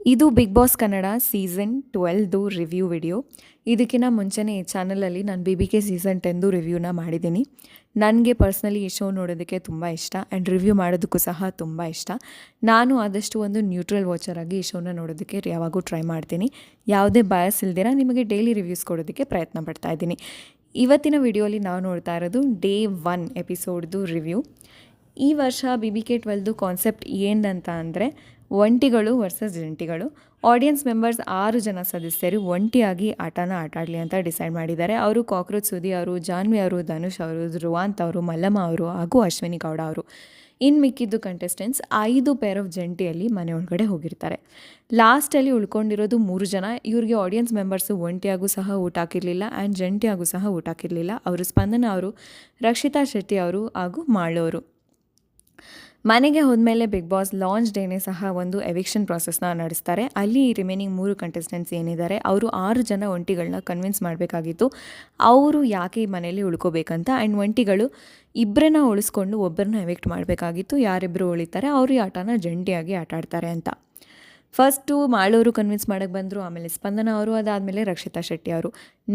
ಇದು Bigg Boss Kannada season 12ದು review video. ಇದಕ್ಕಿಂತ ಮುಂಚೆನೇ ಈ ಚಾನಲಲ್ಲಿ ನಾನು BBK ಸೀಸನ್ 10ದು ರಿವ್ಯೂನ ಮಾಡಿದ್ದೀನಿ. ನನಗೆ ಪರ್ಸ್ನಲಿ ಈ ಶೋ ನೋಡೋದಕ್ಕೆ ತುಂಬ ಇಷ್ಟ ಆ್ಯಂಡ್ ರಿವ್ಯೂ ಮಾಡೋದಕ್ಕೂ ಸಹ ತುಂಬ ಇಷ್ಟ. ನಾನು ಆದಷ್ಟು ಒಂದು ನ್ಯೂಟ್ರಲ್ ವಾಚರ್ ಆಗಿ ಈ ಶೋನ ನೋಡೋದಕ್ಕೆ ಯಾವಾಗೂ ಟ್ರೈ ಮಾಡ್ತೀನಿ. ಯಾವುದೇ ಬಯಸ್ ಇಲ್ದಿರ ನಿಮಗೆ ಡೈಲಿ ರಿವ್ಯೂಸ್ ಕೊಡೋದಕ್ಕೆ ಪ್ರಯತ್ನ ಪಡ್ತಾ ಇದ್ದೀನಿ. ಇವತ್ತಿನ ವಿಡಿಯೋಲಿ ನಾವು ನೋಡ್ತಾ ಇರೋದು ಡೇ 1 ಎಪಿಸೋಡ್ದು ರಿವ್ಯೂ. ಈ ವರ್ಷ BBK 12ದು ಕಾನ್ಸೆಪ್ಟ್ ಏನಂತ ಅಂದರೆ ಒಂಟಿಗಳು ವರ್ಸಸ್ ಜಂಟಿಗಳು. ಆಡಿಯನ್ಸ್ ಮೆಂಬರ್ಸ್ 6 ಜನ ಸದಸ್ಯರು ಒಂಟಿಯಾಗಿ ಆಟನ ಆಟಾಡಲಿ ಅಂತ ಡಿಸೈಡ್ ಮಾಡಿದ್ದಾರೆ. ಅವರು ಕಾಕ್ರೋಚ್ ಸುದಿ ಅವರು, ಜಾನ್ವಿ ಅವರು, ಧನುಷ್ ಅವರು, ಧ್ರುವಾಂತ್ ಅವರು, ಮಲ್ಲಮ್ಮ ಅವರು ಹಾಗೂ ಅಶ್ವಿನಿ ಗೌಡ ಅವರು. ಇನ್ನು ಮಿಕ್ಕಿದ್ದು ಕಂಟೆಸ್ಟೆಂಟ್ಸ್ 5 ಪೇರ್ ಆಫ್ ಜಂಟಿಯಲ್ಲಿ ಮನೆ ಒಳಗಡೆ ಹೋಗಿರ್ತಾರೆ. ಲಾಸ್ಟಲ್ಲಿ ಉಳ್ಕೊಂಡಿರೋದು 3 ಜನ. ಇವ್ರಿಗೆ ಆಡಿಯನ್ಸ್ ಮೆಂಬರ್ಸು ಒಂಟಿಯಾಗೂ ಸಹ ಊಟ ಹಾಕಿರಲಿಲ್ಲ ಆ್ಯಂಡ್ ಜಂಟಿಯಾಗೂ ಸಹ ಊಟ ಹಾಕಿರಲಿಲ್ಲ. ಅವರು ಸ್ಪಂದನ ಅವರು, ರಕ್ಷಿತಾ ಶೆಟ್ಟಿ ಅವರು ಹಾಗೂ ಮಾಳೋರು. ಮನೆಗೆ ಹೋದ್ಮೇಲೆ ಬಿಗ್ ಬಾಸ್ ಲಾಂಚ್ ಡೇನೇ ಸಹ ಒಂದು ಎವಿಕ್ಷನ್ ಪ್ರಾಸೆಸ್ನ ನಡೆಸ್ತಾರೆ. ಅಲ್ಲಿ ರಿಮೈನಿಂಗ್ 3 ಕಂಟೆಸ್ಟೆಂಟ್ಸ್ ಏನಿದ್ದಾರೆ ಅವರು 6 ಜನ ಒಂಟಿಗಳನ್ನ ಕನ್ವಿನ್ಸ್ ಮಾಡಬೇಕಾಗಿತ್ತು ಅವರು ಯಾಕೆ ಈ ಮನೇಲಿ ಉಳ್ಕೋಬೇಕಂತ. ಆ್ಯಂಡ್ ಒಂಟಿಗಳು ಇಬ್ಬರನ್ನ ಉಳಿಸ್ಕೊಂಡು ಒಬ್ಬರನ್ನ ಎವಿಕ್ಟ್ ಮಾಡಬೇಕಾಗಿತ್ತು. ಯಾರಿಬ್ಬರು ಉಳಿತಾರೆ ಅವರು ಈ ಆಟನ ಜಂಟಿಯಾಗಿ ಆಟ ಆಡ್ತಾರೆ ಅಂತ. ಫಸ್ಟು ಮಾಳೋರು ಕನ್ವಿನ್ಸ್ ಮಾಡೋಕ್ಕೆ ಬಂದರು, ಆಮೇಲೆ ಸ್ಪಂದನ ಅವರು, ಅದಾದಮೇಲೆ ರಕ್ಷಿತಾ ಶೆಟ್ಟಿ ಅವರು.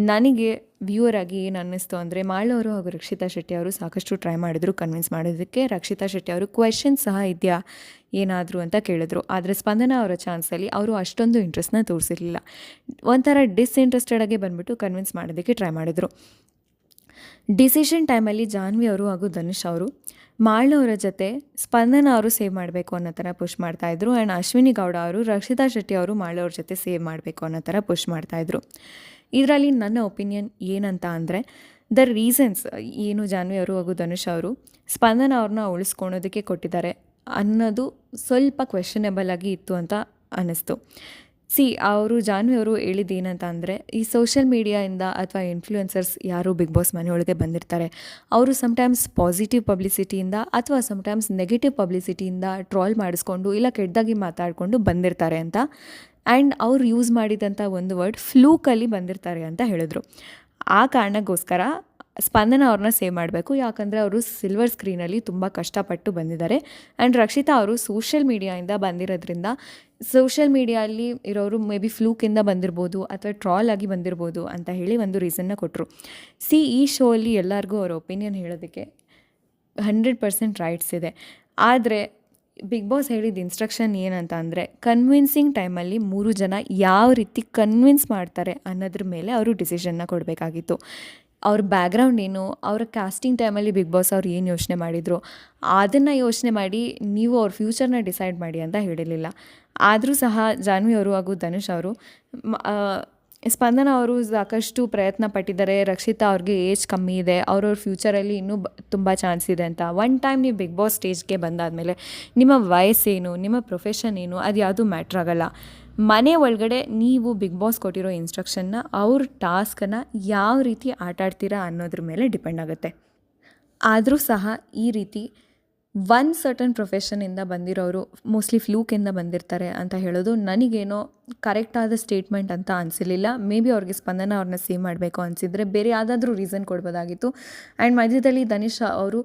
ನನಗೆ ವ್ಯೂವರ್ ಆಗಿ ಏನು ಅನ್ನಿಸ್ತು ಅಂದರೆ ಮಾಳೋರು ಹಾಗೂ ರಕ್ಷಿತಾ ಶೆಟ್ಟಿ ಅವರು ಸಾಕಷ್ಟು ಟ್ರೈ ಮಾಡಿದ್ರು ಕನ್ವಿನ್ಸ್ ಮಾಡೋದಕ್ಕೆ. ರಕ್ಷಿತಾ ಶೆಟ್ಟಿ ಅವರು ಕ್ವೆಶನ್ ಸಹ ಇದೆಯಾ ಏನಾದರೂ ಅಂತ ಕೇಳಿದ್ರು. ಆದರೆ ಸ್ಪಂದನ ಅವರ ಚಾನ್ಸಲ್ಲಿ ಅವರು ಅಷ್ಟೊಂದು ಇಂಟ್ರೆಸ್ಟ್ನ ತೋರಿಸಿರಲಿಲ್ಲ. ಒಂಥರ ಡಿಸ್ಇಂಟ್ರೆಸ್ಟೆಡಾಗಿ ಬಂದುಬಿಟ್ಟು ಕನ್ವಿನ್ಸ್ ಮಾಡೋದಕ್ಕೆ ಟ್ರೈ ಮಾಡಿದ್ರು. ಡಿಸಿಷನ್ ಟೈಮಲ್ಲಿ ಜಾನ್ವಿ ಅವರು ಹಾಗೂ ಧನುಷ್ ಅವರು ಮಾಳೋರ ಜೊತೆ ಸ್ಪಂದನ ಅವರು ಸೇವ್ ಮಾಡಬೇಕು ಅನ್ನೋ ಥರ ಪುಷ್ ಮಾಡ್ತಾಯಿದ್ರು. ಆ್ಯಂಡ್ ಅಶ್ವಿನಿ ಗೌಡ ಅವರು ರಕ್ಷಿತಾ ಶೆಟ್ಟಿ ಅವರು ಮಾಳೋರ ಜೊತೆ ಸೇವ್ ಮಾಡಬೇಕು ಅನ್ನೋ ಥರ ಪುಷ್ ಮಾಡ್ತಾಯಿದ್ರು. ಇದರಲ್ಲಿ ನನ್ನ ಒಪಿನಿಯನ್ ಏನಂತ ಅಂದರೆ ದ ರೀಸನ್ಸ್ ಏನು ಜಾನ್ವಿ ಅವರು ಹಾಗೂ ಧನುಷ್ ಅವರು ಸ್ಪಂದನ ಅವ್ರನ್ನ ಉಳಿಸ್ಕೊಳೋದಕ್ಕೆ ಕೊಟ್ಟಿದ್ದಾರೆ ಅನ್ನೋದು ಸ್ವಲ್ಪ ಕ್ವೆಶನೇಬಲ್ ಆಗಿ ಇತ್ತು ಅಂತ ಅನ್ನಿಸ್ತು. ಅವರು ಜಾನ್ವಿ ಅವರು ಹೇಳಿದ್ದು ಏನಂತ ಅಂದರೆ ಈ ಸೋಷಿಯಲ್ ಮೀಡಿಯಾಯಿಂದ ಅಥವಾ ಇನ್ಫ್ಲೂಯೆನ್ಸರ್ಸ್ ಯಾರು ಬಿಗ್ ಬಾಸ್ ಮನೆಯೊಳಗೆ ಬಂದಿರ್ತಾರೆ ಅವರು ಸಮ್ಟೈಮ್ಸ್ ಪಾಸಿಟಿವ್ ಪಬ್ಲಿಸಿಟಿಯಿಂದ ಅಥವಾ ಸಮ್ಟೈಮ್ಸ್ ನೆಗೆಟಿವ್ ಪಬ್ಲಿಸಿಟಿಯಿಂದ ಟ್ರಾಲ್ ಮಾಡಿಸ್ಕೊಂಡು ಇಲ್ಲ ಕೆಟ್ಟದಾಗಿ ಮಾತಾಡಿಕೊಂಡು ಬಂದಿರ್ತಾರೆ ಅಂತ. ಆ್ಯಂಡ್ ಅವ್ರು ಯೂಸ್ ಮಾಡಿದಂಥ ಒಂದು ವರ್ಡ್ ಫ್ಲೂಕಲ್ಲಿ ಬಂದಿರ್ತಾರೆ ಅಂತ ಹೇಳಿದ್ರು. ಆ ಕಾರಣಕ್ಕೋಸ್ಕರ ಸ್ಪಂದನ ಅವ್ರನ್ನ ಸೇವ್ ಮಾಡಬೇಕು, ಯಾಕಂದರೆ ಅವರು ಸಿಲ್ವರ್ ಸ್ಕ್ರೀನಲ್ಲಿ ತುಂಬ ಕಷ್ಟಪಟ್ಟು ಬಂದಿದ್ದಾರೆ. ಆ್ಯಂಡ್ ರಕ್ಷಿತಾ ಅವರು ಸೋಷಿಯಲ್ ಮೀಡಿಯಾಯಿಂದ ಬಂದಿರೋದ್ರಿಂದ ಸೋಷಿಯಲ್ ಮೀಡಿಯಲ್ಲಿ ಇರೋರು ಮೇ ಬಿ ಫ್ಲೂಕಿಂದ ಬಂದಿರ್ಬೋದು ಅಥವಾ ಟ್ರಾಲ್ ಆಗಿ ಬಂದಿರ್ಬೋದು ಅಂತ ಹೇಳಿ ಒಂದು ರೀಸನ್ನ ಕೊಟ್ಟರು. ಈ ಶೋ ಅಲ್ಲಿ ಎಲ್ಲರಿಗೂ ಅವ್ರ ಒಪಿನಿಯನ್ ಹೇಳೋದಕ್ಕೆ 100% ರೈಟ್ಸ್ ಇದೆ. ಆದರೆ ಬಿಗ್ ಬಾಸ್ ಹೇಳಿದ ಇನ್ಸ್ಟ್ರಕ್ಷನ್ ಏನಂತ ಅಂದರೆ ಕನ್ವಿನ್ಸಿಂಗ್ ಟೈಮಲ್ಲಿ 3 ಜನ ಯಾವ ರೀತಿ ಕನ್ವಿನ್ಸ್ ಮಾಡ್ತಾರೆ ಅನ್ನೋದ್ರ ಮೇಲೆ ಅವರು ಡಿಸಿಷನ್ನ ಕೊಡಬೇಕಾಗಿತ್ತು. ಅವ್ರ ಬ್ಯಾಕ್ಗ್ರೌಂಡ್ ಏನು, ಅವರ ಕಾಸ್ಟಿಂಗ್ ಟೈಮಲ್ಲಿ ಬಿಗ್ ಬಾಸ್ ಅವ್ರು ಏನು ಯೋಚನೆ ಮಾಡಿದರು ಅದನ್ನು ಯೋಚನೆ ಮಾಡಿ ನೀವು ಅವ್ರ ಫ್ಯೂಚರ್ನ ಡಿಸೈಡ್ ಮಾಡಿ ಅಂತ ಹೇಳಿರಲಿಲ್ಲ. ಆದರೂ ಸಹ ಜಾನ್ವಿ ಅವರು ಹಾಗೂ ಧನುಷ್ ಅವರು ಸ್ಪಂದನ ಅವರು ಸಾಕಷ್ಟು ಪ್ರಯತ್ನ ಪಟ್ಟಿದ್ದಾರೆ. ರಕ್ಷಿತಾ ಅವ್ರಿಗೆ ಏಜ್ ಕಮ್ಮಿ ಇದೆ, ಅವ್ರವ್ರ ಫ್ಯೂಚರಲ್ಲಿ ಇನ್ನೂ ತುಂಬ ಚಾನ್ಸ್ ಇದೆ ಅಂತ. ಒನ್ ಟೈಮ್ ನೀವು ಬಿಗ್ ಬಾಸ್ ಸ್ಟೇಜ್ಗೆ ಬಂದಾದಮೇಲೆ ನಿಮ್ಮ ವಯಸ್ಸೇನು, ನಿಮ್ಮ ಪ್ರೊಫೆಷನ್ ಏನು, ಅದು ಯಾವುದೂ ಮ್ಯಾಟ್ರ್ ಆಗೋಲ್ಲ. ಮನೆ ಒಳಗಡೆ ನೀವು ಬಿಗ್ ಬಾಸ್ ಕೊಟ್ಟಿರೋ ಇನ್ಸ್ಟ್ರಕ್ಷನ್ನ ಅವ್ರ ಟಾಸ್ಕನ್ನು ಯಾವ ರೀತಿ ಆಟಾಡ್ತೀರಾ ಅನ್ನೋದ್ರ ಮೇಲೆ ಡಿಪೆಂಡ್ ಆಗುತ್ತೆ. ಆದರೂ ಸಹ ಈ ರೀತಿ ಸರ್ಟನ್ ಪ್ರೊಫೆಷನಿಂದ ಬಂದಿರೋರು ಮೋಸ್ಟ್ಲಿ ಫ್ಲೂಕಿಂದ ಬಂದಿರ್ತಾರೆ ಅಂತ ಹೇಳೋದು ನನಗೇನೋ ಕರೆಕ್ಟಾದ ಸ್ಟೇಟ್ಮೆಂಟ್ ಅಂತ ಅನಿಸಿರಲಿಲ್ಲ. ಮೇ ಬಿ ಅವ್ರಿಗೆ ಸ್ಪಂದನ ಅವ್ರನ್ನ ಸೇವ್ ಮಾಡಬೇಕು ಅನಿಸಿದರೆ ಬೇರೆ ಯಾವುದಾದ್ರೂ ರೀಸನ್ ಕೊಡ್ಬೋದಾಗಿತ್ತು. ಆ್ಯಂಡ್ ಮಧ್ಯದಲ್ಲಿ ಧನುಷ್ ಅವರು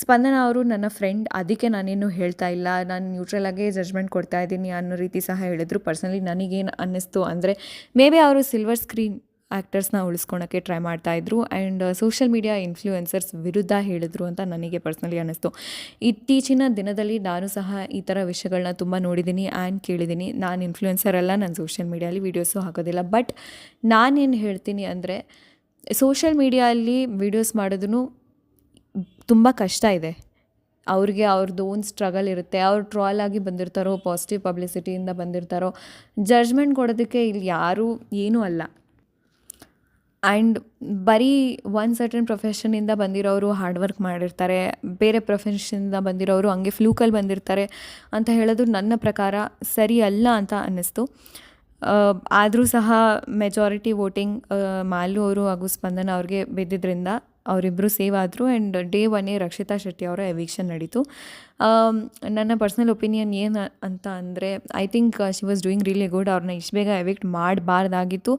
ಸ್ಪಂದನ ಅವರು ನನ್ನ ಫ್ರೆಂಡ್, ಅದಕ್ಕೆ ನಾನೇನು ಹೇಳ್ತಾ ಇಲ್ಲ, ನಾನು ನ್ಯೂಟ್ರಲಾಗೇ ಜಜ್ಮೆಂಟ್ ಕೊಡ್ತಾ ಇದ್ದೀನಿ ಅನ್ನೋ ರೀತಿ ಸಹ ಹೇಳಿದ್ರು. ಪರ್ಸನಲಿ ನನಗೇನು ಅನ್ನಿಸ್ತು ಅಂದರೆ ಮೇ ಬಿ ಅವರು ಸಿಲ್ವರ್ ಸ್ಕ್ರೀನ್ ಆ್ಯಕ್ಟರ್ಸ್ನ ಉಳಿಸ್ಕೊಳಕ್ಕೆ ಟ್ರೈ ಮಾಡ್ತಾಯಿದ್ರು ಆ್ಯಂಡ್ ಸೋಷಿಯಲ್ ಮೀಡಿಯಾ ಇನ್ಫ್ಲೂಯೆನ್ಸರ್ಸ್ ವಿರುದ್ಧ ಹೇಳಿದ್ರು ಅಂತ ನನಗೆ ಪರ್ಸ್ನಲಿ ಅನ್ನಿಸ್ತು. ಇತ್ತೀಚಿನ ದಿನದಲ್ಲಿ ನಾನು ಸಹ ಈ ಥರ ವಿಷಯಗಳನ್ನ ತುಂಬ ನೋಡಿದ್ದೀನಿ ಆ್ಯಂಡ್ ಕೇಳಿದ್ದೀನಿ. ನಾನು ಇನ್ಫ್ಲೂಯೆನ್ಸರ್ ಅಲ್ಲ, ನಾನು ಸೋಷಿಯಲ್ ಮೀಡಿಯಲ್ಲಿ ವೀಡಿಯೋಸು ಹಾಕೋದಿಲ್ಲ. ಬಟ್ ನಾನೇನು ಹೇಳ್ತೀನಿ ಅಂದರೆ ಸೋಷಿಯಲ್ ಮೀಡಿಯಲ್ಲಿ ವೀಡಿಯೋಸ್ ಮಾಡೋದು ತುಂಬ ಕಷ್ಟ ಇದೆ. ಅವ್ರಿಗೆ ಅವ್ರದ್ದು ಓನ್ ಸ್ಟ್ರಗಲ್ ಇರುತ್ತೆ. ಅವ್ರು ಟ್ರಾಲ್ ಆಗಿ ಬಂದಿರ್ತಾರೋ, ಪಾಸಿಟಿವ್ ಪಬ್ಲಿಸಿಟಿಯಿಂದ ಬಂದಿರ್ತಾರೋ, ಜಡ್ಜ್ಮೆಂಟ್ ಕೊಡೋದಕ್ಕೆ ಇಲ್ಲಿ ಯಾರೂ ಏನೂ ಅಲ್ಲ. ಆ್ಯಂಡ್ ಬರೀ ಸರ್ಟನ್ ಪ್ರೊಫೆಷನಿಂದ ಬಂದಿರೋರು ಹಾರ್ಡ್ ವರ್ಕ್ ಮಾಡಿರ್ತಾರೆ, ಬೇರೆ ಪ್ರೊಫೆಷನಿಂದ ಬಂದಿರೋರು ಹಂಗೆ ಫ್ಲೂಕಲ್ಲಿ ಬಂದಿರ್ತಾರೆ ಅಂತ ಹೇಳೋದು ನನ್ನ ಪ್ರಕಾರ ಸರಿ ಅಲ್ಲ ಅಂತ ಅನ್ನಿಸ್ತು. ಆದರೂ ಸಹ ಮೆಜಾರಿಟಿ ವೋಟಿಂಗ್ ಮಾಲು ಅವರು ಹಾಗೂ ಸ್ಪಂದನ ಅವ್ರಿಗೆ ಬಿದ್ದಿದ್ದರಿಂದ ಅವರಿಬ್ಬರು ಸೇವ್ ಆದರು. ಆ್ಯಂಡ್ ಡೇ 1 ರಕ್ಷಿತಾ ಶೆಟ್ಟಿ ಅವರ ಎವಿಕ್ಷನ್ ನಡೀತು. ನನ್ನ ಪರ್ಸ್ನಲ್ ಒಪಿನಿಯನ್ ಏನು ಅಂತ ಅಂದರೆ I think she was doing really good. ಅವ್ರನ್ನ ಇಷ್ಟು ಬೇಗ ಎವಿಕ್ಟ್ ಮಾಡಬಾರ್ದಾಗಿತ್ತು.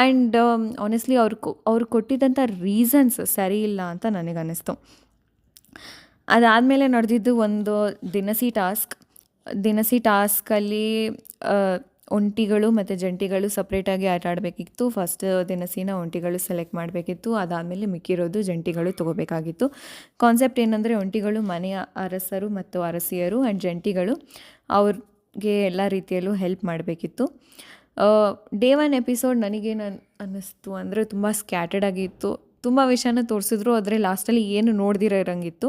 ಆ್ಯಂಡ್ ಆನೆಸ್ಟ್ಲಿ ಅವ್ರು ಕೊಟ್ಟಿದ್ದಂಥ ರೀಸನ್ಸ್ ಸರಿ ಇಲ್ಲ ಅಂತ ನನಗನ್ನಿಸ್ತು. ಅದಾದಮೇಲೆ ನಡೆದಿದ್ದು ಒಂದು ದಿನಸಿ ಟಾಸ್ಕಲ್ಲಿ ಒಂಟಿಗಳು ಮತ್ತು ಜಂಟಿಗಳು ಸಪ್ರೇಟಾಗಿ ಆಟ ಆಡಬೇಕಿತ್ತು. ಫಸ್ಟ್ ದಿನಸಿನ ಒಂಟಿಗಳು ಸೆಲೆಕ್ಟ್ ಮಾಡಬೇಕಿತ್ತು. ಅದಾದಮೇಲೆ ಮಿಕ್ಕಿರೋದು ಜಂಟಿಗಳು ತೊಗೋಬೇಕಾಗಿತ್ತು. ಕಾನ್ಸೆಪ್ಟ್ ಏನಂದರೆ ಒಂಟಿಗಳು ಮನೆಯ ಅರಸರು ಮತ್ತು ಅರಸಿಯರು ಆ್ಯಂಡ್ ಜಂಟಿಗಳು ಅವ್ರಿಗೆ ಎಲ್ಲ ರೀತಿಯಲ್ಲೂ ಹೆಲ್ಪ್ ಮಾಡಬೇಕಿತ್ತು. ಡೇ 1 ಎಪಿಸೋಡ್ ನನಗೇನು ಅನ್ನಿಸ್ತು ಅಂದರೆ ತುಂಬ ಸ್ಕ್ಯಾಟರ್ಡ್ ಆಗಿತ್ತು. ತುಂಬ ವಿಷಯನ ತೋರಿಸಿದ್ರು, ಆದರೆ ಲಾಸ್ಟಲ್ಲಿ ಏನು ನೋಡ್ದಿರೋ ಇರೋಂಗಿತ್ತು.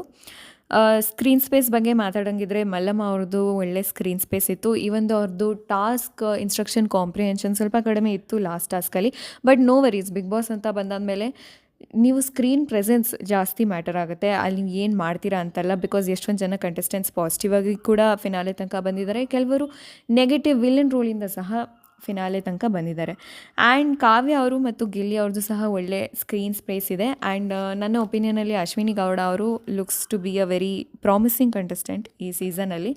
ಸ್ಕ್ರೀನ್ ಸ್ಪೇಸ್ ಬಗ್ಗೆ ಮಾತಾಡೋಂಗಿದ್ರೆ ಮಲ್ಲಮ್ಮ ಅವ್ರದ್ದು ಒಳ್ಳೆ ಸ್ಕ್ರೀನ್ ಸ್ಪೇಸ್ ಇತ್ತು. ಈವನ್ ಅವ್ರದ್ದು ಟಾಸ್ಕ್ ಇನ್ಸ್ಟ್ರಕ್ಷನ್ ಕಾಂಪ್ರಿಹೆನ್ಷನ್ ಸ್ವಲ್ಪ ಕಡಿಮೆ ಇತ್ತು ಲಾಸ್ಟ್ ಟಾಸ್ಕಲ್ಲಿ. But no worries, Bigg Boss ಅಂತ ಬಂದಾದಮೇಲೆ ನೀವು ಸ್ಕ್ರೀನ್ ಪ್ರೆಸೆನ್ಸ್ ಜಾಸ್ತಿ ಮ್ಯಾಟರ್ ಆಗುತ್ತೆ. ಅಲ್ಲಿ ಏನು ಮಾಡ್ತೀರಾ ಅಂತಲ್ಲ. ಬಿಕಾಸ್ ಎಷ್ಟೊಂದು ಜನ ಕಂಟೆಸ್ಟೆಂಟ್ಸ್ ಪಾಸಿಟಿವ್ ಆಗಿ ಕೂಡ ಫಿನಾಲೆ ತನಕ ಬಂದಿದ್ದಾರೆ. ಕೆಲವರು ನೆಗೆಟಿವ್ ವಿಲನ್ ರೋಲಿಂದ ಸಹ ಫಿನಾಲೆ ತನಕ ಬಂದಿದ್ದಾರೆ. ಆ್ಯಂಡ್ ಕಾವ್ಯ ಅವರು ಮತ್ತು ಗಿಲ್ಲಿ ಅವ್ರದ್ದು ಸಹ ಒಳ್ಳೆ ಸ್ಕ್ರೀನ್ ಸ್ಪೇಸ್ ಇದೆ. ಆ್ಯಂಡ್ ನನ್ನ ಒಪಿನಿಯನಲ್ಲಿ ಅಶ್ವಿನಿ ಗೌಡ ಅವರು looks to be a very promising contestant ಈ ಸೀಸನಲ್ಲಿ.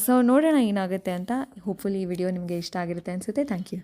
ಸೊ ನೋಡೋಣ ಏನಾಗುತ್ತೆ ಅಂತ. ಹೋಪ್ಫುಲಿ ಈ ವಿಡಿಯೋ ನಿಮಗೆ ಇಷ್ಟ ಆಗಿರುತ್ತೆ ಅನಿಸುತ್ತೆ. Thank you.